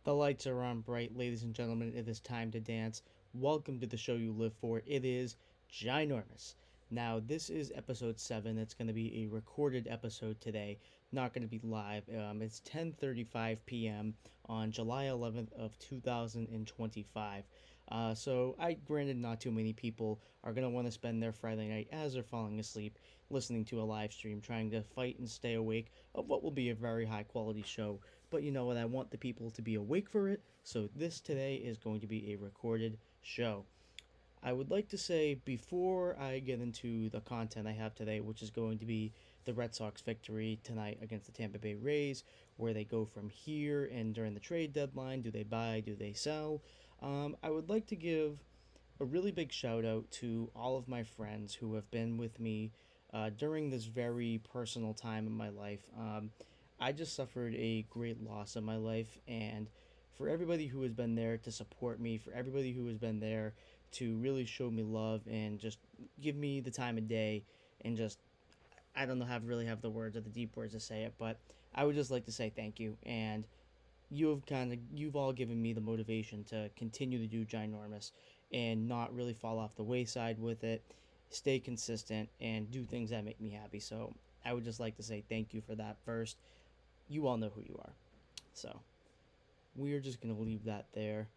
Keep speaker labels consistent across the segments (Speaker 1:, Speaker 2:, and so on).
Speaker 1: The lights are on bright, ladies and gentlemen. It is time to dance. Welcome to the show you live for. It is Ginormous. Now, this is episode 7. It's going to be a recorded episode today, not going to be live. It's 10:35 p.m. on July 11th of 2025. So I granted not too many people are going to want to spend their Friday night as they're falling asleep listening to a live stream, trying to fight and stay awake of what will be a very high quality show. But you know what? I want the people to be awake for it, so this today is going to be a recorded show. I would like to say before I get into the content I have today, which is going to be the Red Sox victory tonight against the Tampa Bay Rays, where they go from here and during the trade deadline, do they buy, do they sell? I would like to give a really big shout out to all of my friends who have been with me during this very personal time in my life. I just suffered a great loss in my life, and for everybody who has been there to support me, for everybody who has been there to really show me love and just give me the time of day, and just I don't know how to really have the words or the deep words to say it, but I would just like to say thank you. And you've all given me the motivation to continue to do Ginormous and not really fall off the wayside with it, stay consistent, and do things that make me happy. So I would just like to say thank you for that first. You all know who you are. So we're just going to leave that there.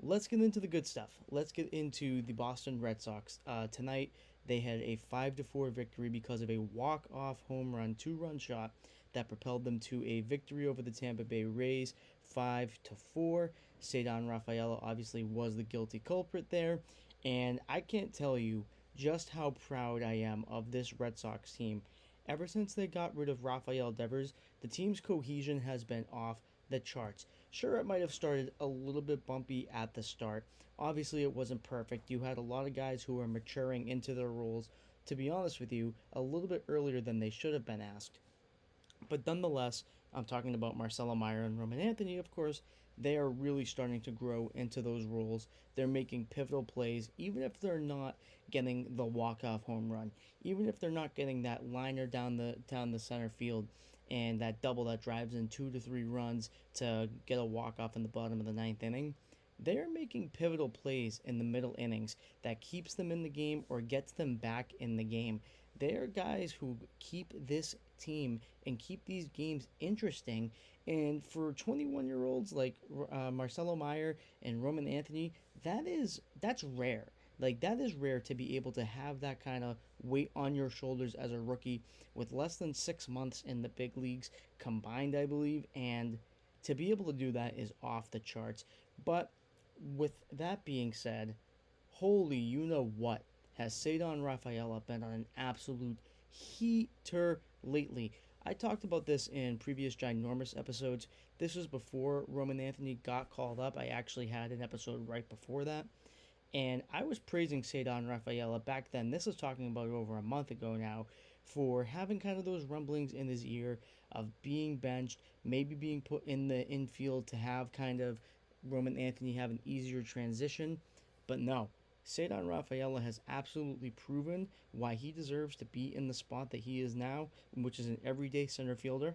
Speaker 1: Let's get into the good stuff. Let's get into the Boston Red Sox. Tonight, they had a 5-4 victory because of a walk-off home run, two-run shot that propelled them to a victory over the Tampa Bay Rays, 5-4. Ceddy Rafaela obviously was the guilty culprit there, and I can't tell you just how proud I am of this Red Sox team. Ever since they got rid of Rafael Devers, the team's cohesion has been off the charts. Sure, it might have started a little bit bumpy at the start. Obviously, it wasn't perfect. You had a lot of guys who were maturing into their roles, to be honest with you, a little bit earlier than they should have been asked. But nonetheless, I'm talking about Marcelo Meyer and Roman Anthony, of course. They are really starting to grow into those roles. They're making pivotal plays, even if they're not getting the walk-off home run, even if they're not getting that liner down the center field, and that double that drives in 2 to 3 runs to get a walk-off in the bottom of the ninth inning. They are making pivotal plays in the middle innings that keeps them in the game or gets them back in the game. They are guys who keep this team and keep these games interesting. And for 21-year-olds like Marcelo Meyer and Roman Anthony, that's rare. Like, that is rare to be able to have that kind of weight on your shoulders as a rookie with less than 6 months in the big leagues combined, I believe. And to be able to do that is off the charts. But with that being said, holy you know what has Ceddy Rafaela been on an absolute heater lately. I talked about this in previous Ginormous episodes. This was before Roman Anthony got called up. I actually had an episode right before that. And I was praising Ceddy Rafaela back then. This is talking about over a month ago now, for having kind of those rumblings in his ear of being benched, maybe being put in the infield to have kind of Roman Anthony have an easier transition. But no, Ceddy Rafaela has absolutely proven why he deserves to be in the spot that he is now, which is an everyday center fielder.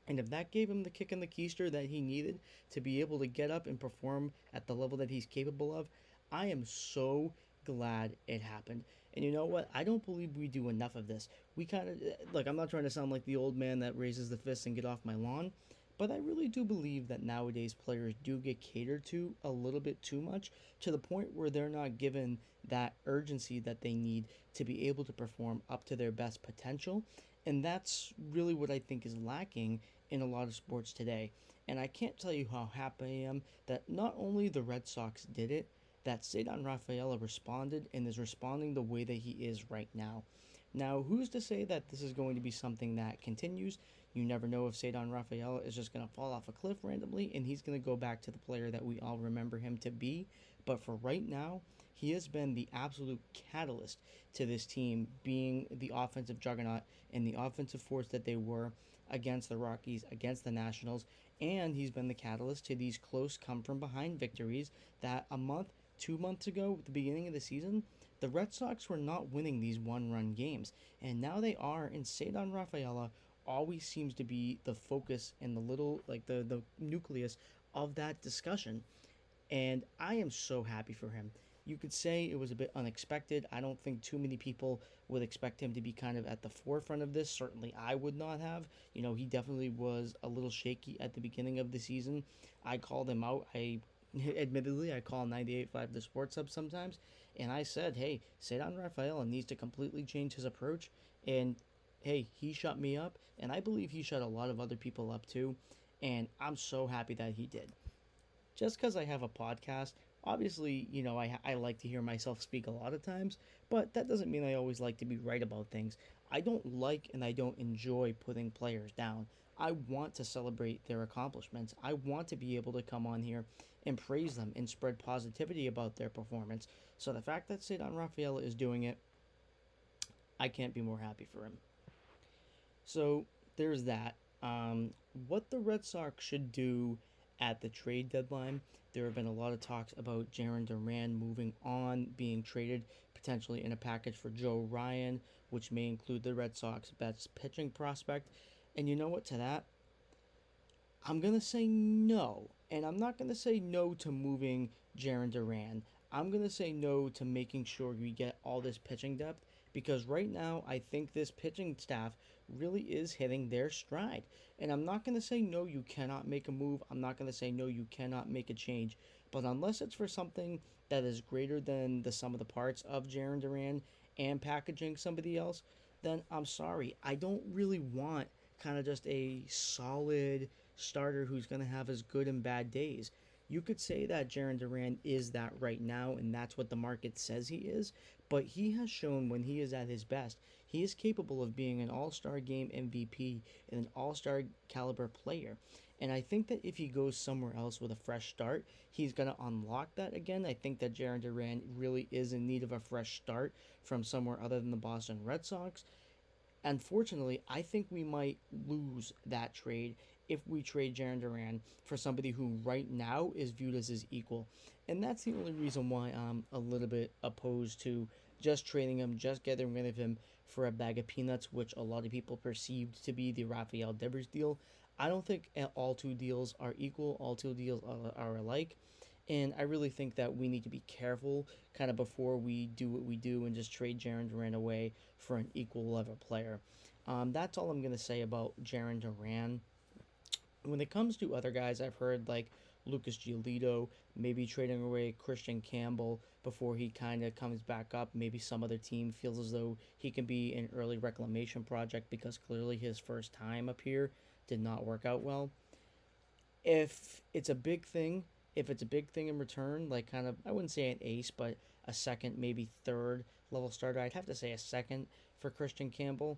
Speaker 1: And if that gave him the kick in the keister that he needed to be able to get up and perform at the level that he's capable of, I am so glad it happened. And you know what? I don't believe we do enough of this. We kind of, look, I'm not trying to sound like the old man that raises the fist and get off my lawn, but I really do believe that nowadays players do get catered to a little bit too much, to the point where they're not given that urgency that they need to be able to perform up to their best potential. And that's really what I think is lacking in a lot of sports today. And I can't tell you how happy I am that not only the Red Sox did it, that Ceddy Rafaela responded and is responding the way that he is right now. Now, who's to say that this is going to be something that continues? You never know if Ceddy Rafaela is just going to fall off a cliff randomly and he's going to go back to the player that we all remember him to be. But for right now, he has been the absolute catalyst to this team being the offensive juggernaut and the offensive force that they were against the Rockies, against the Nationals. And he's been the catalyst to these close come-from-behind victories that a month, 2 months ago, at the beginning of the season, the Red Sox were not winning these one-run games. And now they are, and Ceddy Rafaela always seems to be the focus and the little, like the nucleus of that discussion. And I am so happy for him. You could say it was a bit unexpected. I don't think too many people would expect him to be kind of at the forefront of this. Certainly, I would not have. He definitely was a little shaky at the beginning of the season. I called him out. Admittedly, I call 98.5 the Sports Hub sometimes, and I said, hey, Ceddy Rafaela needs to completely change his approach. And hey, he shut me up, and I believe he shut a lot of other people up too. And I'm so happy that he did. Just because I have a podcast, obviously, I like to hear myself speak a lot of times, but that doesn't mean I always like to be right about things. I don't like and I don't enjoy putting players down. I want to celebrate their accomplishments. I want to be able to come on here and praise them and spread positivity about their performance. So the fact that Ceddy Rafaela is doing it, I can't be more happy for him. So there's that. What the Red Sox should do at the trade deadline. There have been a lot of talks about Jarren Duran moving on, being traded potentially in a package for Joe Ryan, which may include the Red Sox best pitching prospect. And you know what, to that, I'm going to say no. And I'm not going to say no to moving Jarren Duran. I'm going to say no to making sure we get all this pitching depth because right now I think this pitching staff really is hitting their stride. And I'm not going to say no, you cannot make a move. I'm not going to say no, you cannot make a change. But unless it's for something that is greater than the sum of the parts of Jarren Duran and packaging somebody else, then I'm sorry. I don't really want kind of just a solid starter who's going to have his good and bad days. You could say that Jarren Duran is that right now, and that's what the market says he is, but he has shown when he is at his best, he is capable of being an all star game MVP and an all star caliber player. And I think that if he goes somewhere else with a fresh start, he's going to unlock that again. I think that Jarren Duran really is in need of a fresh start from somewhere other than the Boston Red Sox. Unfortunately, I think we might lose that trade if we trade Jarren Duran for somebody who right now is viewed as his equal. And that's the only reason why I'm a little bit opposed to just trading him, just getting rid of him for a bag of peanuts, which a lot of people perceived to be the Rafael Devers deal. I don't think all two deals are equal, all two deals are alike. And I really think that we need to be careful kind of before we do what we do and just trade Jarren Duran away for an equal level player. That's all I'm going to say about Jarren Duran. When it comes to other guys, I've heard like Lucas Giolito, maybe trading away Christian Campbell before he kind of comes back up. Maybe some other team feels as though he can be an early reclamation project because clearly his first time up here did not work out well. If it's a big thing, if it's a big thing in return, like kind of, I wouldn't say an ace, but a second, maybe third level starter, I'd have to say a second for Christian Campbell,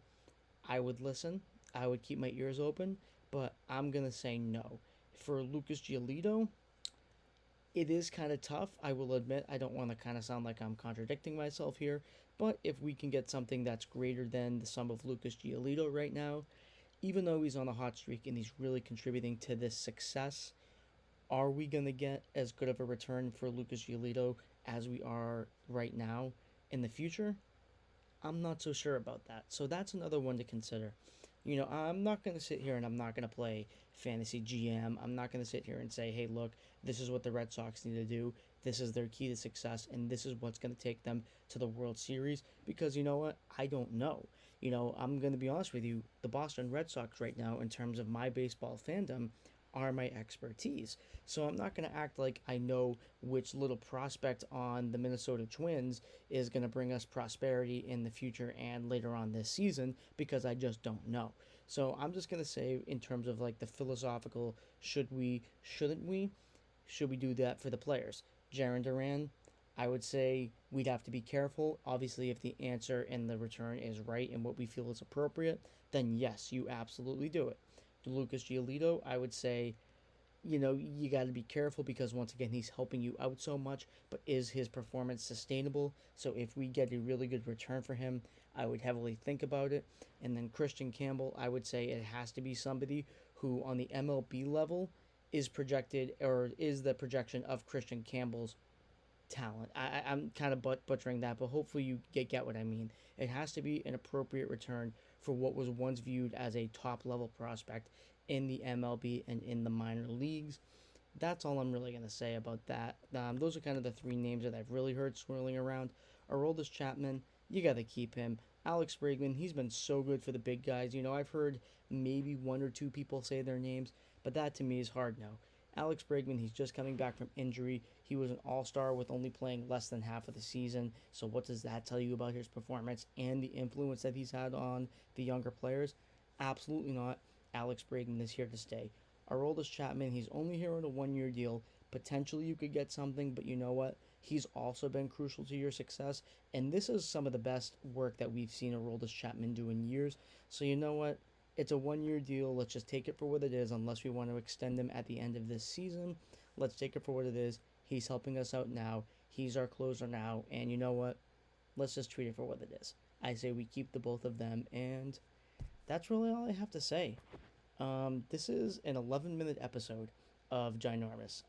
Speaker 1: I would listen. I would keep my ears open, but I'm going to say no. For Lucas Giolito, it is kind of tough. I will admit, I don't want to kind of sound like I'm contradicting myself here, but if we can get something that's greater than the sum of Lucas Giolito right now, even though he's on a hot streak and he's really contributing to this success, are we going to get as good of a return for Lucas Giolito as we are right now in the future? I'm not so sure about that. So that's another one to consider. I'm not going to sit here and I'm not going to play fantasy GM. I'm not going to sit here and say, hey, look, this is what the Red Sox need to do. This is their key to success, and this is what's going to take them to the World Series. Because you know what? I don't know. I'm going to be honest with you. The Boston Red Sox right now, in terms of my baseball fandom, are my expertise. So I'm not going to act like I know which little prospect on the Minnesota Twins is going to bring us prosperity in the future and later on this season because I just don't know. So I'm just going to say in terms of like the philosophical should we do that for the players? Jarren Duran, I would say we'd have to be careful. Obviously, if the answer and the return is right and what we feel is appropriate, then yes, you absolutely do it. To Lucas Giolito, I would say, you got to be careful because once again, he's helping you out so much, but is his performance sustainable? So if we get a really good return for him, I would heavily think about it. And then Christian Campbell, I would say it has to be somebody who on the MLB level is projected or is the projection of Christian Campbell's talent. I'm kind of butchering that, but hopefully you get what I mean. It has to be an appropriate return for what was once viewed as a top level prospect in the MLB and in the minor leagues. That's all I'm really going to say about that. Those are kind of the three names that I've really heard swirling around. Aroldis Chapman, you got to keep him. Alex Bregman, he's been so good for the big guys. I've heard maybe one or two people say their names, but that to me is hard no. Alex Bregman, he's just coming back from injury. He was an all star with only playing less than half of the season. So, what does that tell you about his performance and the influence that he's had on the younger players? Absolutely not. Alex Bregman is here to stay. Aroldis Chapman, he's only here on a 1 year deal. Potentially you could get something, but you know what? He's also been crucial to your success, and this is some of the best work that we've seen Aroldis Chapman do in years. So you know what? It's a 1 year deal. Let's just take it for what it is, unless we want to extend him at the end of this season. Let's take it for what it is. He's helping us out now. He's our closer now, and you know what? Let's just treat it for what it is. I say we keep the both of them, and that's really all I have to say. This is an 11-minute episode of Ginormous.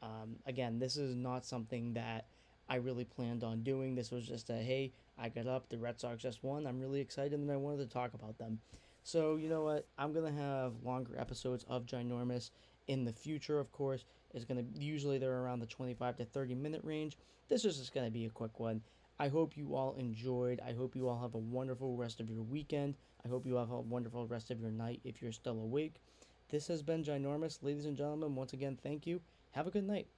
Speaker 1: Again, this is not something that I really planned on doing. This was just a hey, I got up, the Red Sox just won. I'm really excited and I wanted to talk about them. So, you know what? I'm going to have longer episodes of Ginormous in the future, of course. It's going to usually they're around the 25 to 30-minute range. This is just going to be a quick one. I hope you all enjoyed. I hope you all have a wonderful rest of your weekend. I hope you have a wonderful rest of your night if you're still awake. This has been Ginormous. Ladies and gentlemen, once again, thank you. Have a good night.